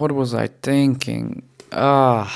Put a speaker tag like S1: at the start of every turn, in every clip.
S1: What was I thinking? No.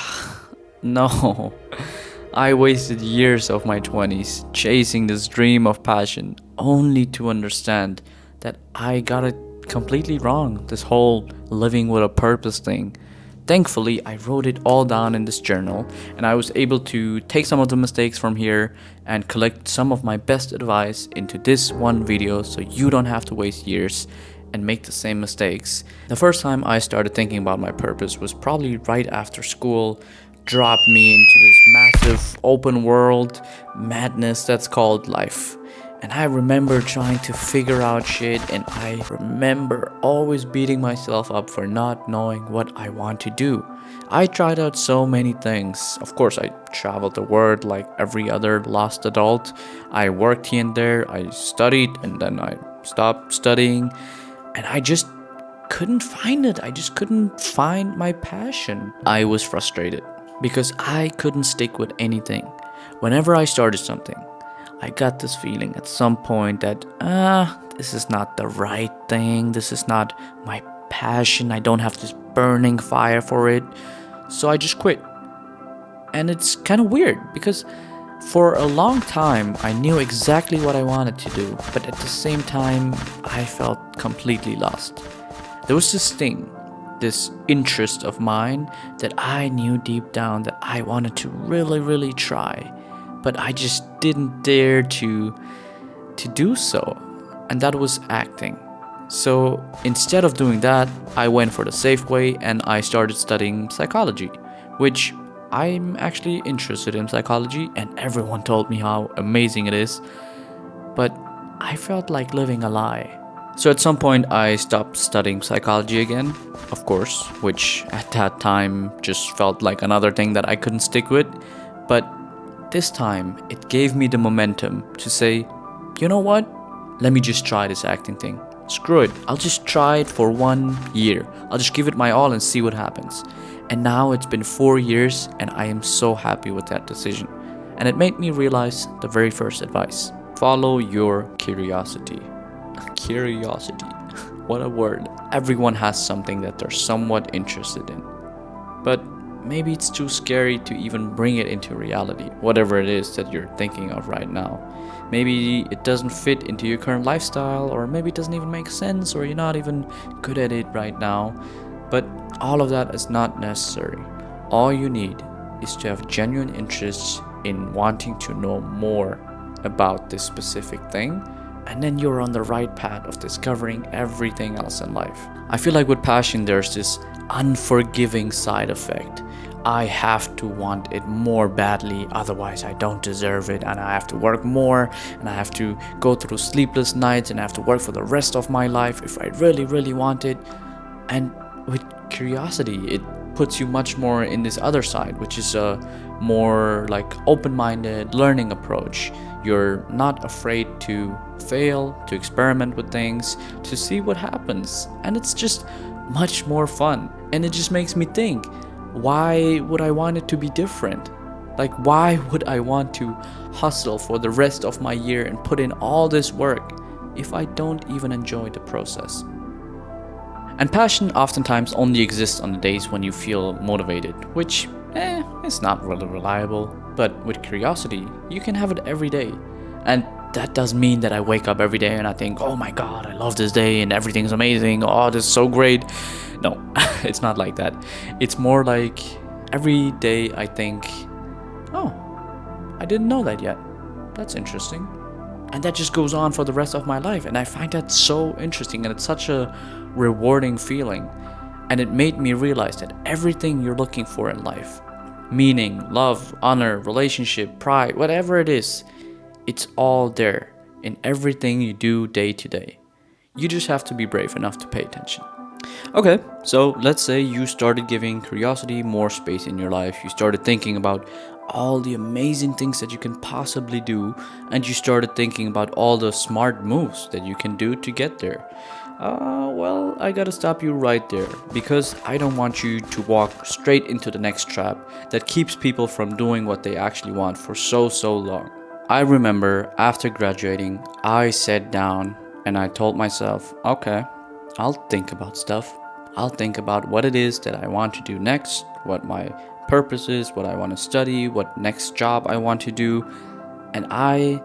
S1: I wasted years of my 20s chasing this dream of passion only to understand that I got it completely wrong. This whole living with a purpose thing. Thankfully, I wrote it all down in this journal and I was able to take some of the mistakes from here and collect some of my best advice into this one video so you don't have to waste years and make the same mistakes. The first time I started thinking about my purpose was probably right after school dropped me into this massive open world madness that's called life. And I remember trying to figure out shit, and I remember always beating myself up for not knowing what I want to do. I tried out so many things. Of course, I traveled the world like every other lost adult. I worked here and there, I studied, and then I stopped studying. And I just couldn't find it. I just couldn't find my passion. I was frustrated because I couldn't stick with anything. Whenever I started something, I got this feeling at some point that, this is not the right thing. This is not my passion. I don't have this burning fire for it. So I just quit. And it's kind of weird because for a long time I knew exactly what I wanted to do, but at the same time I felt completely lost. There was this thing, this interest of mine that I knew deep down that I wanted to really, really try, but I just didn't dare to do so, and that was acting. So instead of doing that, I went for the safe way and I started studying psychology, which I'm actually interested in psychology, and everyone told me how amazing it is, but I felt like living a lie. So at some point, I stopped studying psychology again, of course, which at that time just felt like another thing that I couldn't stick with. But this time, it gave me the momentum to say, you know what? Let me just try this acting thing. Screw it. I'll just try it for 1 year. I'll just give it my all and see what happens. And now it's been 4 years and I am so happy with that decision. And it made me realize the very first advice. Follow your curiosity. Curiosity. What a word. Everyone has something that they're somewhat interested in. But maybe it's too scary to even bring it into reality, whatever it is that you're thinking of right now. Maybe it doesn't fit into your current lifestyle, or maybe it doesn't even make sense, or you're not even good at it right now. But all of that is not necessary. All you need is to have genuine interest in wanting to know more about this specific thing, and then you're on the right path of discovering everything else in life. I feel like with passion, there's this unforgiving side effect. I have to want it more badly, otherwise I don't deserve it, and I have to work more, and I have to go through sleepless nights, and I have to work for the rest of my life if I really, really want it. And with curiosity, it puts you much more in this other side, which is a more like open-minded learning approach. You're not afraid to fail, to experiment with things, to see what happens, and it's just much more fun. And it just makes me think, why would I want it to be different? Like, why would I want to hustle for the rest of my year and put in all this work if I don't even enjoy the process? And passion oftentimes only exists on the days when you feel motivated, which, it's not really reliable. But with curiosity, you can have it every day. And that doesn't mean that I wake up every day and I think, oh my god, I love this day and everything's amazing, oh, this is so great. No, it's not like that. It's more like every day I think, oh, I didn't know that yet. That's interesting. And that just goes on for the rest of my life. And I find that so interesting, and it's such a rewarding feeling. And it made me realize that everything you're looking for in life, meaning, love, honor, relationship, pride, whatever it is, it's all there in everything you do day to day. You just have to be brave enough to pay attention. Okay, so let's say you started giving curiosity more space in your life. You started thinking about all the amazing things that you can possibly do, and you started thinking about all the smart moves that you can do to get there. Well, I gotta stop you right there, because I don't want you to walk straight into the next trap that keeps people from doing what they actually want for so long. I remember after graduating, I sat down and I told myself, okay, I'll think about stuff. I'll think about what it is that I want to do next, what my purpose is, what I want to study, what next job I want to do, and I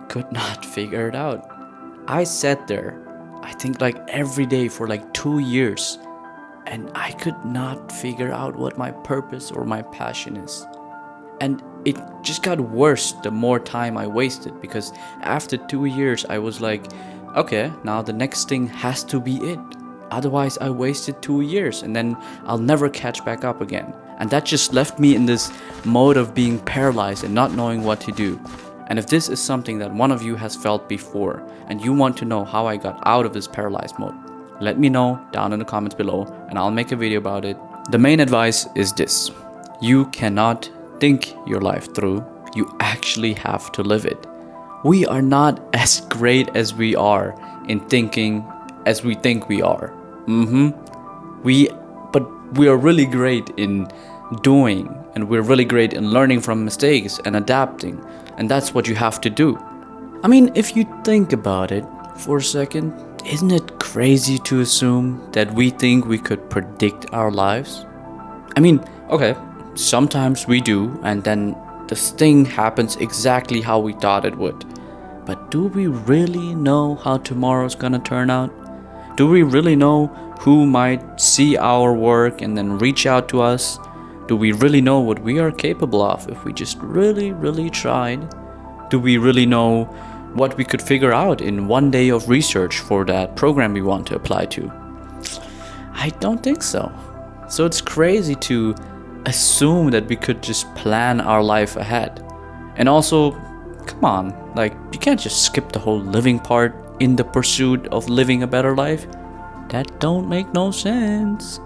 S1: could not figure it out. I sat there, I think like every day for like 2 years, and I could not figure out what my purpose or my passion is. And it just got worse the more time I wasted, because after 2 years, I was like, okay, now the next thing has to be it. Otherwise, I wasted 2 years and then I'll never catch back up again. And that just left me in this mode of being paralyzed and not knowing what to do. And if this is something that one of you has felt before and you want to know how I got out of this paralyzed mode, let me know down in the comments below and I'll make a video about it. The main advice is this: you cannot think your life through, you actually have to live it. We are not as great as we are in thinking as we think we are. But we are really great in doing, and we're really great in learning from mistakes and adapting, and that's what you have to do. I mean, if you think about it for a second, isn't it crazy to assume that we think we could predict our lives? I mean, okay, sometimes we do, and then this thing happens exactly how we thought it would. But do we really know how tomorrow's gonna turn out? Do we really know who might see our work and then reach out to us? Do we really know what we are capable of if we just really, really tried? Do we really know what we could figure out in one day of research for that program we want to apply to? I don't think so. So it's crazy to assume that we could just plan our life ahead. And also, come on, like, you can't just skip the whole living part in the pursuit of living a better life. That don't make no sense.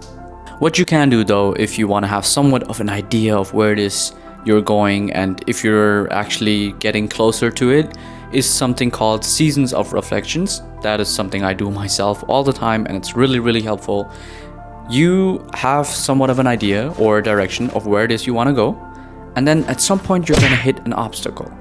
S1: What you can do though, if you want to have somewhat of an idea of where it is you're going and if you're actually getting closer to it, is something called seasons of reflections. That is something I do myself all the time, and it's really, really helpful. You have somewhat of an idea or a direction of where it is you want to go, and then at some point you're going to hit an obstacle.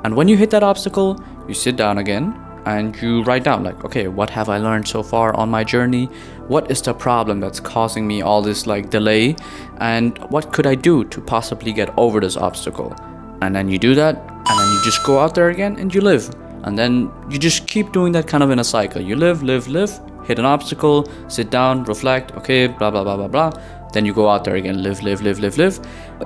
S1: And when you hit that obstacle, you sit down again and you write down, like, okay, what have I learned so far on my journey? What is the problem that's causing me all this like delay? And what could I do to possibly get over this obstacle? And then you do that, and then you just go out there again and you live. And then you just keep doing that kind of in a cycle. You live, hit an obstacle, sit down, reflect, okay, blah, blah, blah, blah, blah. Then you go out there again, live.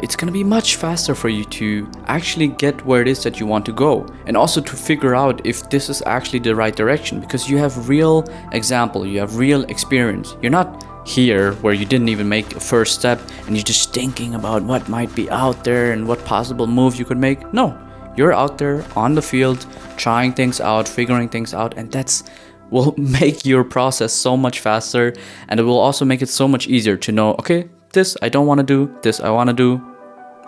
S1: It's gonna be much faster for you to actually get where it is that you want to go. And also to figure out if this is actually the right direction, because you have real example, you have real experience. You're not here where you didn't even make a first step and you're just thinking about what might be out there and what possible move you could make. No, you're out there on the field, trying things out, figuring things out, and that's will make your process so much faster, and it will also make it so much easier to know, okay, this I don't want to do, this I want to do,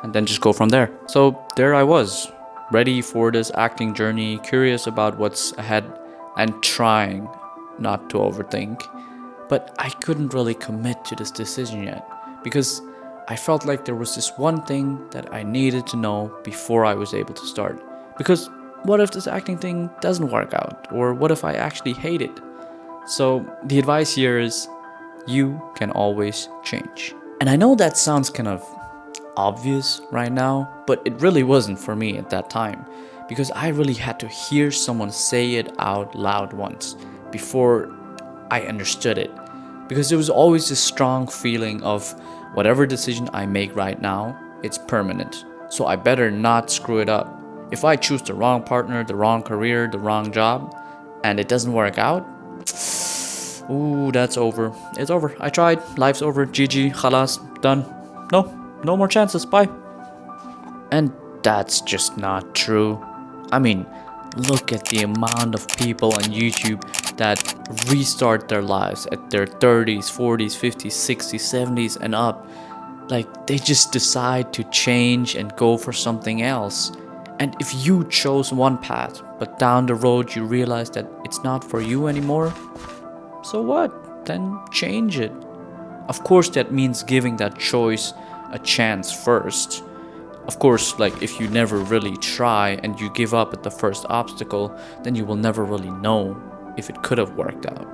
S1: and then just go from there. So there I was, ready for this acting journey, curious about what's ahead, and trying not to overthink. But I couldn't really commit to this decision yet, because I felt like there was this one thing that I needed to know before I was able to start. Because what if this acting thing doesn't work out? Or what if I actually hate it? So the advice here is, you can always change. And I know that sounds kind of obvious right now, but it really wasn't for me at that time, because I really had to hear someone say it out loud once before I understood it. Because there was always this strong feeling of whatever decision I make right now, it's permanent. So I better not screw it up. If I choose the wrong partner, the wrong career, the wrong job, and it doesn't work out, ooh, that's over. It's over. I tried. Life's over. GG. Khalas. Done. No more chances. Bye. And that's just not true. I mean, look at the amount of people on YouTube that restart their lives at their 30s, 40s, 50s, 60s, 70s, and up. Like, they just decide to change and go for something else. And if you chose one path, but down the road you realize that it's not for you anymore, so what? Then change it. Of course, that means giving that choice a chance first. Of course, like, if you never really try and you give up at the first obstacle, then you will never really know if it could have worked out.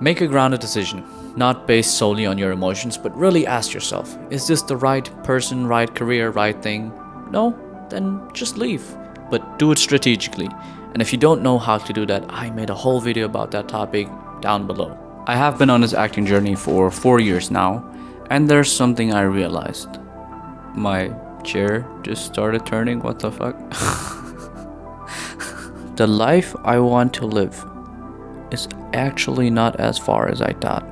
S1: Make a grounded decision, not based solely on your emotions, but really ask yourself, is this the right person, right career, right thing? No? Then just leave. But do it strategically. And if you don't know how to do that, I made a whole video about that topic down below. I have been on this acting journey for 4 years now, and there's something I realized. My chair just started turning, what the fuck? The life I want to live is actually not as far as I thought.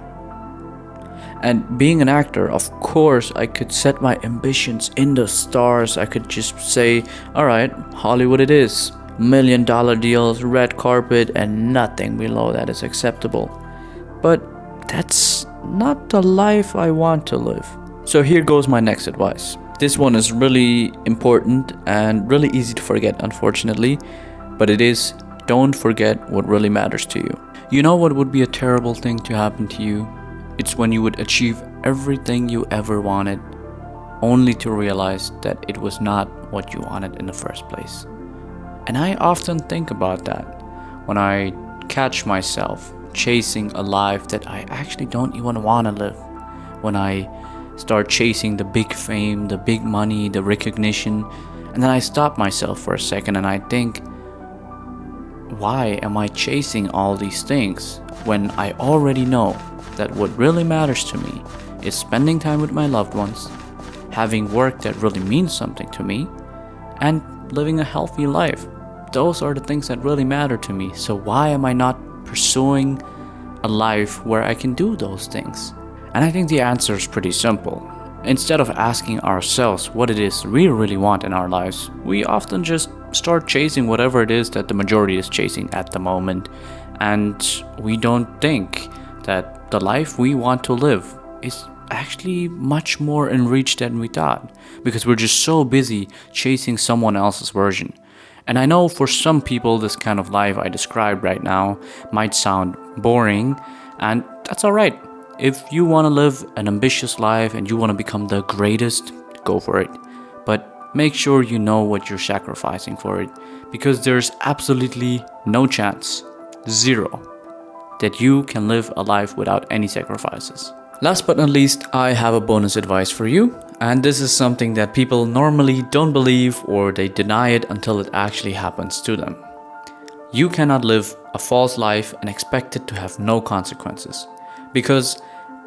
S1: And being an actor, of course, I could set my ambitions in the stars. I could just say, alright, Hollywood it is. $1 million deals, red carpet, and nothing below that is acceptable. But that's not the life I want to live. So here goes my next advice. This one is really important and really easy to forget, unfortunately. But it is, don't forget what really matters to you. You know what would be a terrible thing to happen to you? It's when you would achieve everything you ever wanted, only to realize that it was not what you wanted in the first place. And I often think about that when I catch myself chasing a life that I actually don't even want to live. When I start chasing the big fame, the big money, the recognition, and then I stop myself for a second and I think, why am I chasing all these things when I already know that what really matters to me is spending time with my loved ones, having work that really means something to me, and living a healthy life? Those are the things that really matter to me. So why am I not pursuing a life where I can do those things? And I think the answer is pretty simple. Instead of asking ourselves what it is we really want in our lives, we often just start chasing whatever it is that the majority is chasing at the moment. And we don't think that the life we want to live is actually much more in reach than we thought, because we're just so busy chasing someone else's version. And I know for some people this kind of life I described right now might sound boring, and that's alright. If you want to live an ambitious life and you want to become the greatest, go for it. But make sure you know what you're sacrificing for it, because there's absolutely no chance, zero, that you can live a life without any sacrifices. Last but not least, I have a bonus advice for you. And this is something that people normally don't believe, or they deny it until it actually happens to them. You cannot live a false life and expect it to have no consequences. Because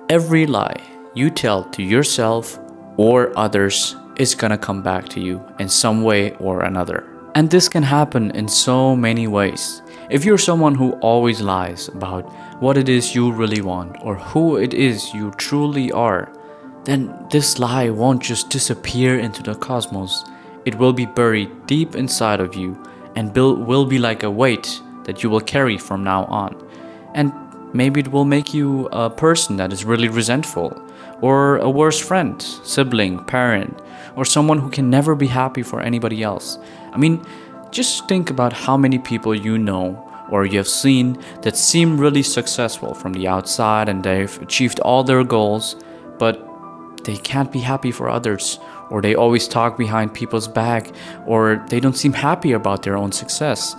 S1: every lie you tell to yourself or others is gonna come back to you in some way or another. And this can happen in so many ways. If you're someone who always lies about what it is you really want or who it is you truly are, then this lie won't just disappear into the cosmos. It will be buried deep inside of you and will be like a weight that you will carry from now on. And maybe it will make you a person that is really resentful, or a worse friend, sibling, parent, or someone who can never be happy for anybody else. I mean, just think about how many people you know or you have seen that seem really successful from the outside and they've achieved all their goals, but they can't be happy for others, or they always talk behind people's back, or they don't seem happy about their own success.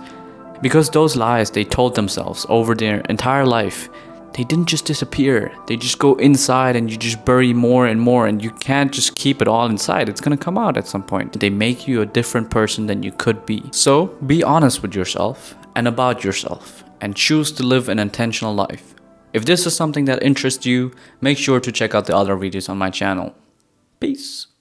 S1: Because those lies they told themselves over their entire life, they didn't just disappear. They just go inside and you just bury more and more, and you can't just keep it all inside. It's gonna come out at some point. They make you a different person than you could be. So be honest with yourself and about yourself, and choose to live an intentional life. If this is something that interests you, make sure to check out the other videos on my channel. Peace.